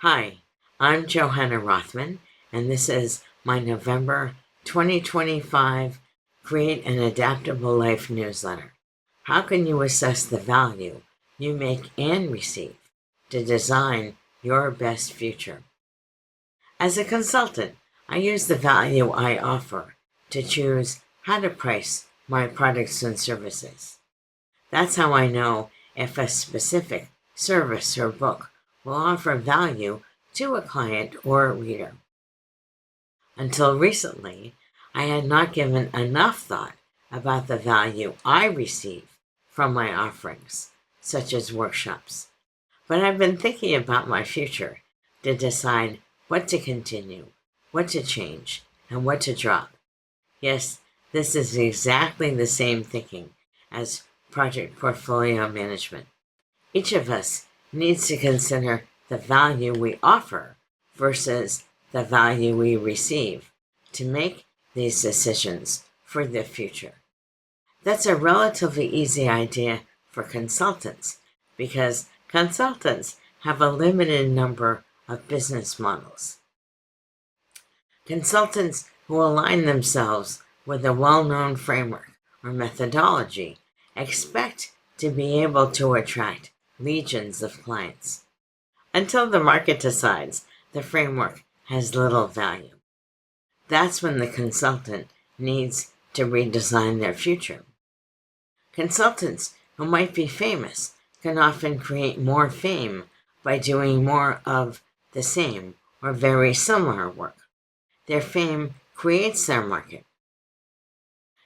Hi, I'm Johanna Rothman, and this is my November 2025 Create an Adaptable Life newsletter. How can you assess the value you make and receive to design your best future? As a consultant, I use the value I offer to choose how to price my products and services. That's how I know if a specific service or book will offer value to a client or a reader. Until recently, I had not given enough thought about the value I receive from my offerings, such as workshops. But I've been thinking about my future to decide what to continue, what to change, and what to drop. Yes, this is exactly the same thinking as project portfolio management. Each of us needs to consider the value we offer versus the value we receive to make these decisions for the future. That's a relatively easy idea for consultants because consultants have a limited number of business models. Consultants who align themselves with a well-known framework or methodology expect to be able to attract legions of clients until the market decides the framework has little value. That's when the consultant needs to redesign their future. Consultants who might be famous can often create more fame by doing more of the same or very similar work. Their fame creates their market.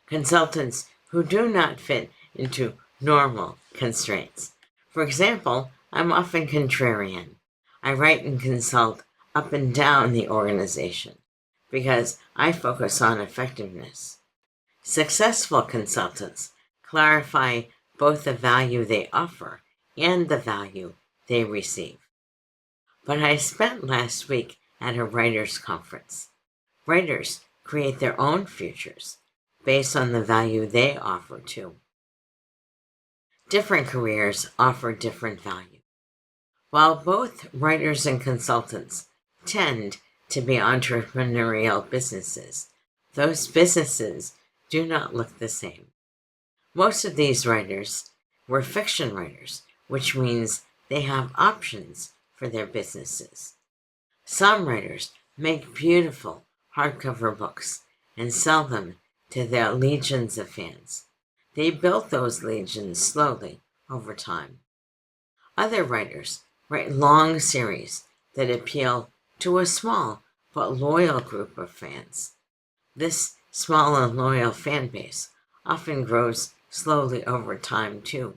Consultants who do not fit into normal constraints. For example, I'm often contrarian. I write and consult up and down the organization because I focus on effectiveness. Successful consultants clarify both the value they offer and the value they receive. But I spent last week at a writers' conference. Writers create their own futures based on the value they offer too. Different careers offer different value. While both writers and consultants tend to be entrepreneurial businesses, those businesses do not look the same. Most of these writers were fiction writers, which means they have options for their businesses. Some writers make beautiful hardcover books and sell them to their legions of fans. They built those legions slowly over time. Other writers write long series that appeal to a small but loyal group of fans. This small and loyal fan base often grows slowly over time too.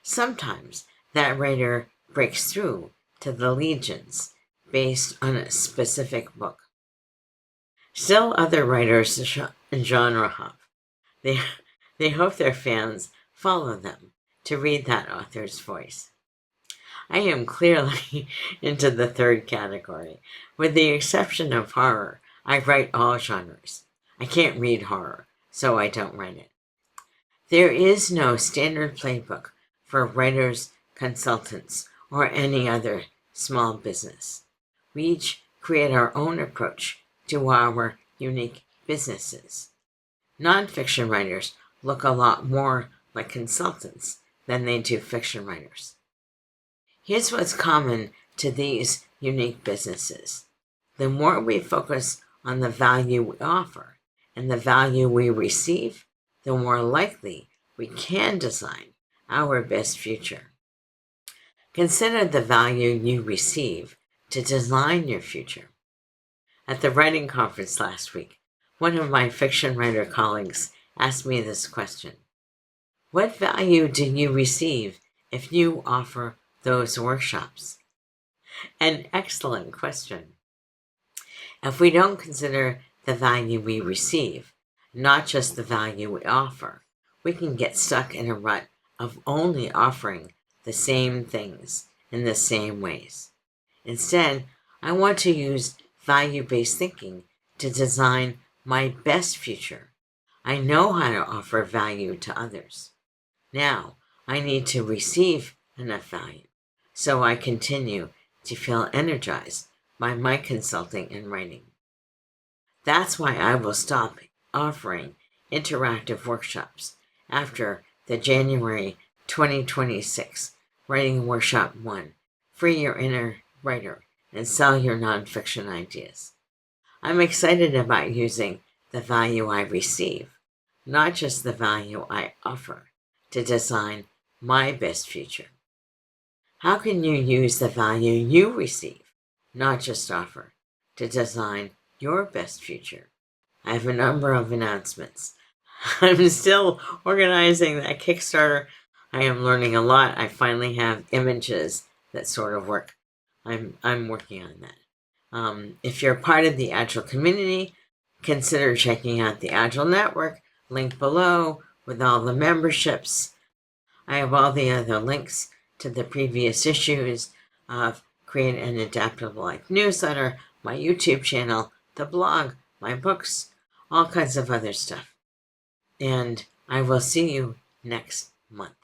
Sometimes that writer breaks through to the legions based on a specific book. Still other writers genre hop. They hope their fans follow them to read that author's voice. I am clearly into the third category. With the exception of horror, I write all genres. I can't read horror, so I don't write it. There is no standard playbook for writers, consultants, or any other small business. We each create our own approach to our unique businesses. Nonfiction writers look a lot more like consultants than they do fiction writers. Here's what's common to these unique businesses. The more we focus on the value we offer and the value we receive, the more likely we can design our best future. Consider the value you receive to design your future. At the writing conference last week, one of my fiction writer colleagues asked me this question: what value do you receive if you offer those workshops? An excellent question. If we don't consider the value we receive, not just the value we offer, we can get stuck in a rut of only offering the same things in the same ways. Instead, I want to use value-based thinking to design my best future. I know how to offer value to others. Now, I need to receive enough value so I continue to feel energized by my consulting and writing. That's why I will stop offering interactive workshops after the January 2026 Writing Workshop 1, Free Your Inner Writer and Sell Your Nonfiction Ideas. I'm excited about using the value I receive, not just the value I offer, to design my best future. How can you use the value you receive, not just offer, to design your best future? I have a number of announcements. I'm still organizing that Kickstarter. I am learning a lot. I finally have images that sort of work. I'm working on that. If you're part of the Agile community, consider checking out the Agile Network, link below with all the memberships. I have all the other links to the previous issues of Create an Adaptable Life newsletter, my YouTube channel, the blog, my books, all kinds of other stuff. And I will see you next month.